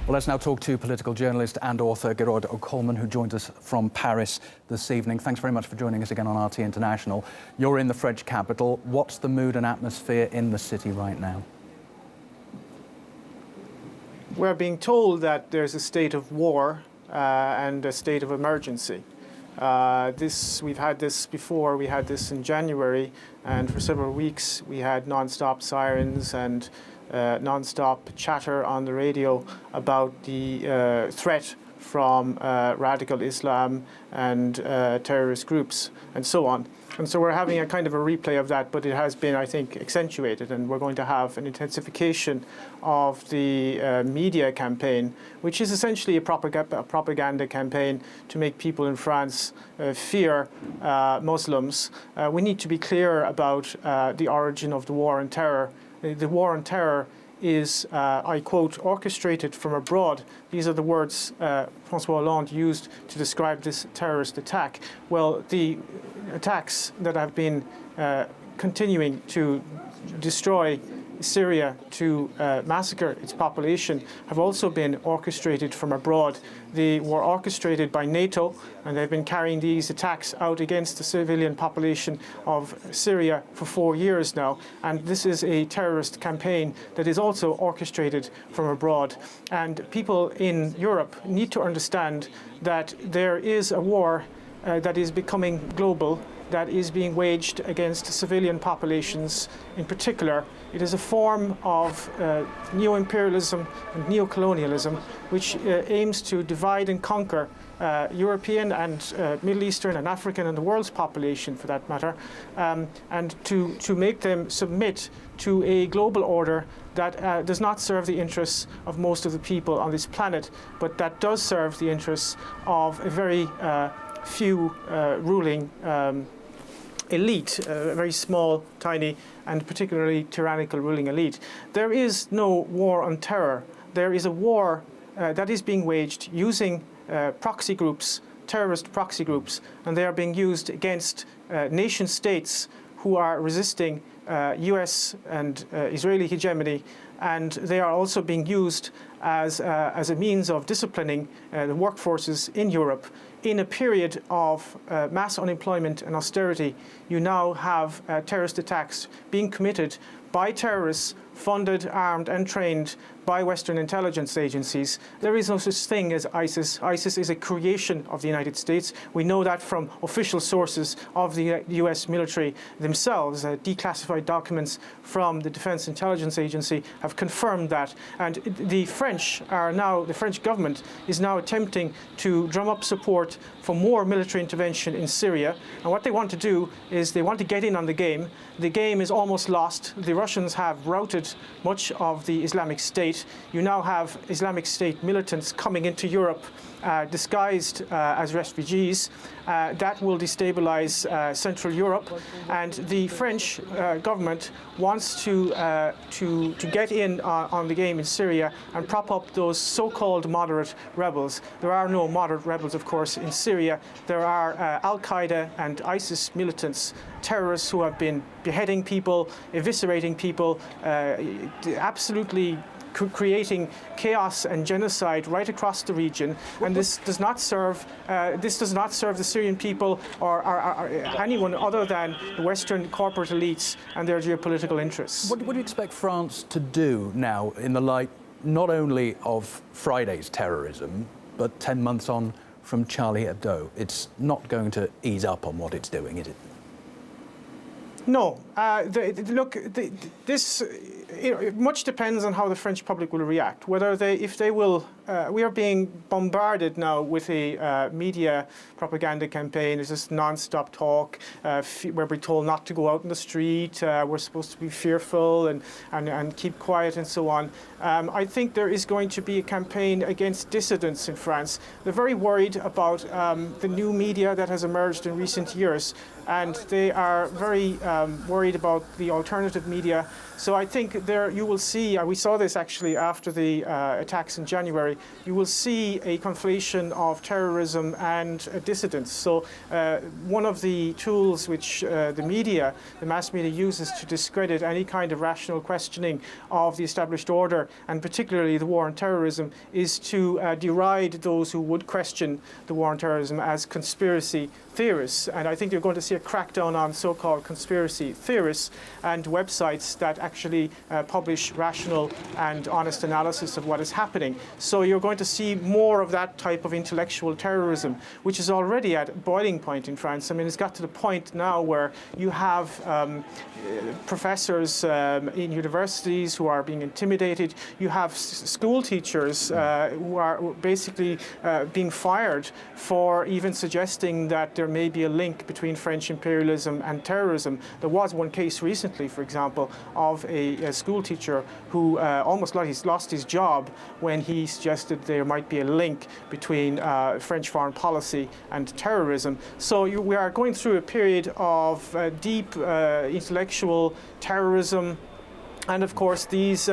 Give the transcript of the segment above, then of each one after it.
Well, let's now talk to political journalist and author Gerod O'Kolmъn, who joins us from Paris this evening. Thanks very much for joining us again on RT International. You're in the French capital. What's the mood and atmosphere in the city right now? We're being told that there's a state of war and a state of emergency. We've had this before. We had this in January, and for several weeks we had non-stop sirens and non-stop chatter on the radio about the threat from radical Islam and terrorist groups and so on. And so we're having a kind of a replay of that, but it has been, I think, accentuated, and we're going to have an intensification of the media campaign, which is essentially a propaganda campaign to make people in France fear Muslims. We need to be clear about the origin of the war on terror. The war on terror is, I quote, orchestrated from abroad. These are the words François Hollande used to describe this terrorist attack. Well, the attacks that have been continuing to destroy Syria, to massacre its population, have also been orchestrated from abroad. They were orchestrated by NATO, and they've been carrying these attacks out against the civilian population of Syria for 4 years now. And this is a terrorist campaign that is also orchestrated from abroad. And people in Europe need to understand that there is a war that is becoming global, that is being waged against civilian populations in particular. It is a form of neo-imperialism and neo-colonialism which aims to divide and conquer European and Middle Eastern and African and the world's population, for that matter, and to make them submit to a global order that does not serve the interests of most of the people on this planet, but that does serve the interests of a very few ruling elite, a very small, tiny, and particularly tyrannical ruling elite. There is no war on terror. There is a war that is being waged using proxy groups, terrorist proxy groups, and they are being used against nation states who are resisting US and Israeli hegemony, and they are also being used as a means of disciplining the workforces in Europe. In a period of mass unemployment and austerity, you now have terrorist attacks being committed by terrorists funded, armed and trained by Western intelligence agencies. There is no such thing as ISIS. ISIS is a creation of the United States. We know that from official sources of the US military themselves. Declassified documents from the Defense Intelligence Agency have confirmed that. And the French government is now attempting to drum up support for more military intervention in Syria. And what they want to do is they want to get in on the game. The game is almost lost. The Russians have routed much of the Islamic State. You now have Islamic State militants coming into Europe disguised as refugees. That will destabilize Central Europe, and the French government wants to get in on the game in Syria and prop up those so-called moderate rebels. There are no moderate rebels, of course, in Syria. There are Al-Qaeda and ISIS militants, terrorists who have been beheading people, eviscerating people, absolutely creating chaos and genocide right across the region, and this does not serve the Syrian people or anyone other than the Western corporate elites and their geopolitical interests. What do you expect France to do now in the light not only of Friday's terrorism, but 10 months on from Charlie Hebdo? It's not going to ease up on what it's doing, is it? No. Much depends on how the French public will react. If they will, we are being bombarded now with a media propaganda campaign. There's this non-stop talk where we're told not to go out in the street. We're supposed to be fearful and keep quiet and so on. I think there is going to be a campaign against dissidents in France. They're very worried about the new media that has emerged in recent years, and they are very worried about the alternative media. So I think there you will see, we saw this actually after the attacks in January, you will see a conflation of terrorism and dissidence. So one of the tools which the mass media uses to discredit any kind of rational questioning of the established order, and particularly the war on terrorism, is to deride those who would question the war on terrorism as conspiracy theorists. And I think you're going to see a crackdown on so-called conspiracy theorists and websites that actually publish rational and honest analysis of what is happening. So you're going to see more of that type of intellectual terrorism, which is already at boiling point in France. I mean, it's got to the point now where you have professors in universities who are being intimidated. You have school teachers who are basically being fired for even suggesting that there may be a link between French imperialism and terrorism. There was one case recently, for example, of a school teacher who almost lost his job when he suggested there might be a link between French foreign policy and terrorism. So we are going through a period of deep intellectual terrorism. And of course, these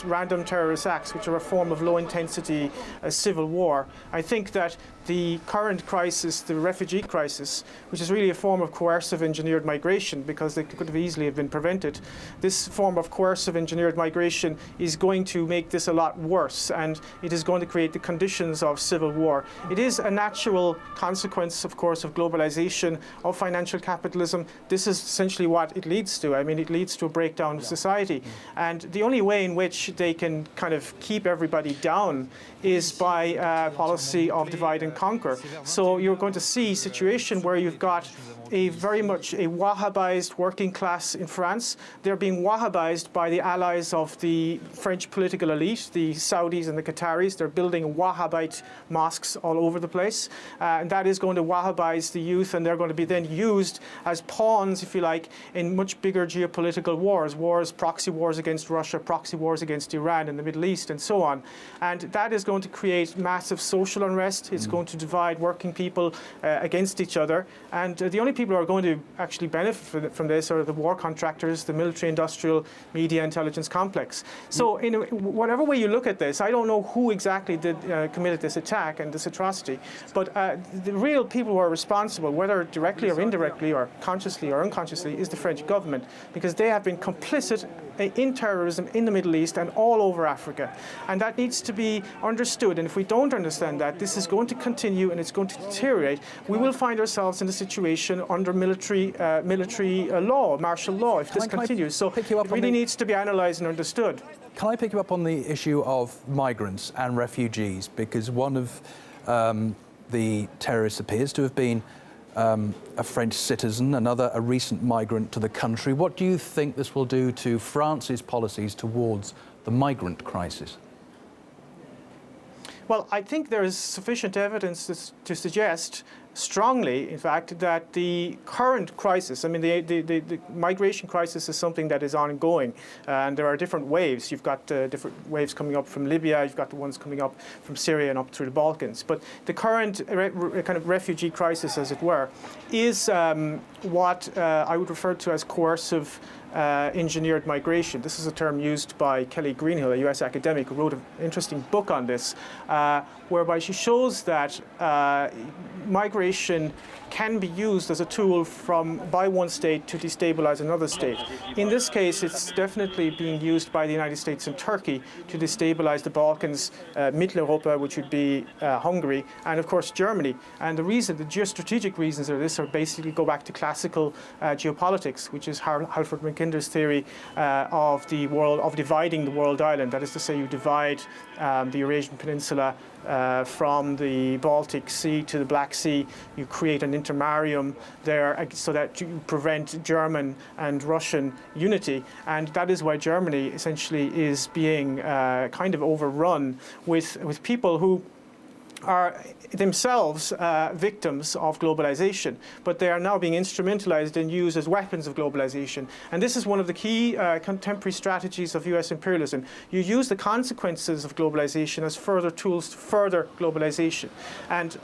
random terrorist acts, which are a form of low-intensity civil war. I think that the current crisis, the refugee crisis, which is really a form of coercive engineered migration, because it could have easily have been prevented, this form of coercive engineered migration is going to make this a lot worse, and it is going to create the conditions of civil war. It is a natural consequence, of course, of globalization, of financial capitalism. This is essentially what it leads to. I mean, it leads to a breakdown of society. And the only way in which they can kind of keep everybody down is by a policy of divide and conquer. So you're going to see a situation where you've got very much a Wahhabized working class in France. They're being Wahhabized by the allies of the French political elite, the Saudis and the Qataris. They're building Wahhabite mosques all over the place. And that is going to Wahhabize the youth, and they're going to be then used as pawns, if you like, in much bigger geopolitical wars, proxy wars against Russia, proxy wars against Iran in the Middle East, and so on. And that is going to create massive social unrest. It's going to divide working people against each other. And the only people who are going to actually benefit from this are the war contractors, the military, industrial, media, intelligence complex. So in whatever way you look at this, I don't know who exactly committed this attack and this atrocity, but the real people who are responsible, whether directly or indirectly or consciously or unconsciously, is the French government, because they have been complicit in terrorism in the Middle East and all over Africa. And that needs to be understood. And if we don't understand that, this is going to continue and it's going to deteriorate. We will find ourselves in a situation under military law, martial law, if this continues. So it really needs to be analysed and understood. Can I pick you up on the issue of migrants and refugees? Because one of the terrorists appears to have been a French citizen, another a recent migrant to the country. What do you think this will do to France's policies towards the migrant crisis? Well, I think there is sufficient evidence to suggest strongly, in fact, that the current crisis, I mean, the migration crisis is something that is ongoing, and there are different waves. You've got different waves coming up from Libya, you've got the ones coming up from Syria and up through the Balkans. But the current kind of refugee crisis, as it were, is what I would refer to as coercive engineered migration. This is a term used by Kelly Greenhill, a US academic, who wrote an interesting book on this, whereby she shows that migration can be used as a tool by one state to destabilize another state. In this case, it's definitely being used by the United States and Turkey to destabilize the Balkans, Mitteleuropa, which would be Hungary, and of course Germany. And the geostrategic reasons of this are basically go back to classical geopolitics, which is Halford Mackinder's theory of dividing the world island. That is to say, you divide the Eurasian Peninsula from the Baltic Sea to the Black Sea. You create an intermarium there so that you prevent German and Russian unity. And that is why Germany essentially is being kind of overrun with people who are themselves victims of globalization, but they are now being instrumentalized and used as weapons of globalization. And this is one of the key contemporary strategies of US imperialism. You use the consequences of globalization as further tools to further globalization. And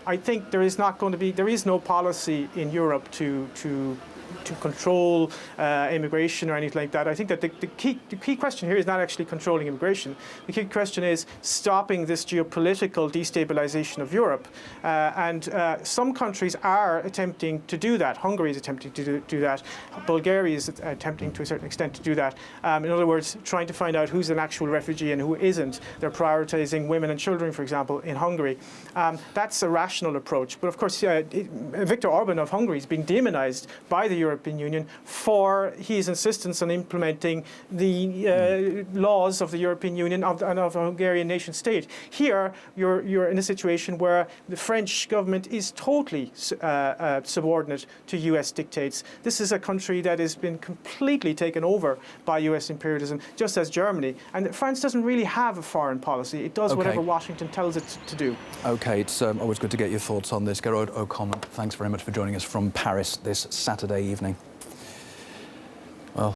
I think there is no policy in Europe to to control immigration or anything like that. I think that the key question here is not actually controlling immigration. The key question is stopping this geopolitical destabilization of Europe. And some countries are attempting to do that. Hungary is attempting to do that. Bulgaria is attempting to a certain extent to do that. In other words, trying to find out who's an actual refugee and who isn't. They're prioritizing women and children, for example, in Hungary. That's a rational approach. But of course, Viktor Orban of Hungary is being demonized by the European Union for his insistence on implementing the laws of the European Union and of the Hungarian nation state. Here, you're in a situation where the French government is totally subordinate to US dictates. This is a country that has been completely taken over by US imperialism, just as Germany. And France doesn't really have a foreign policy. It does whatever Washington tells it to do. OK, it's always good to get your thoughts on this. Gerod O'Kolmъn, thanks very much for joining us from Paris this Saturday evening.